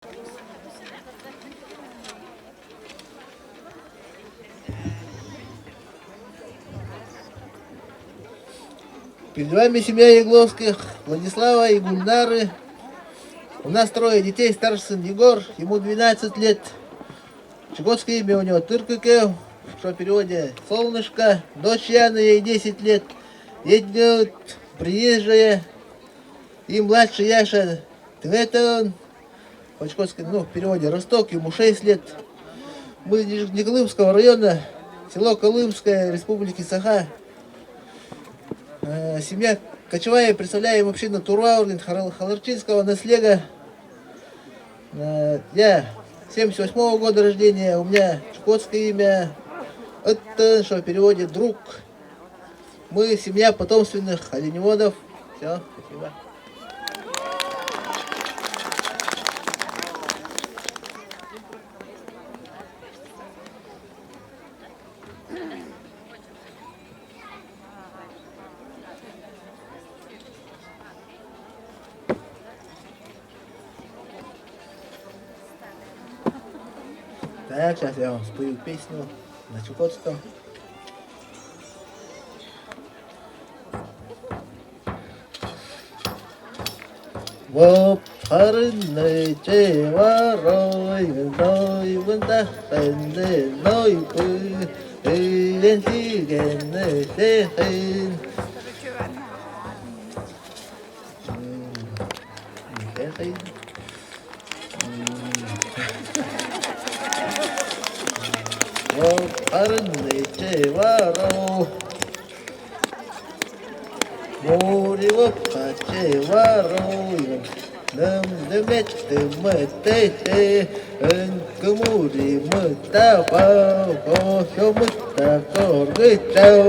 Перед вами семья Ягловских, Владислава и Гульнары. У нас трое детей, старший сын Егор, ему 12 лет. Чукотское имя у него Тыркыкев, что в переводе солнышко. Дочь Яна, ей 10 лет. Едет приезжая. И младший Яша Тветон, в переводе Росток, ему 6 лет. Мы из Николаевского района, село Колымское, Республики Саха. Семья кочевая, представляем общину Туруаурин, Халарчинского наслега. Я 78-го года рождения, у меня чукотское имя. Это, что в переводе друг. Мы семья потомственных оленеводов. Все, спасибо. Так, сейчас я вам спою песню на чукотском. Вопарный чеварой, ной вунта, хэнде, ной пы, элен сиген, сэхэн. Сэхэн. Вопарный чеварой. Мори вопа чеварой, нам деметы мэтэ, энкмури мэтапа, кошо мэтакор гытау.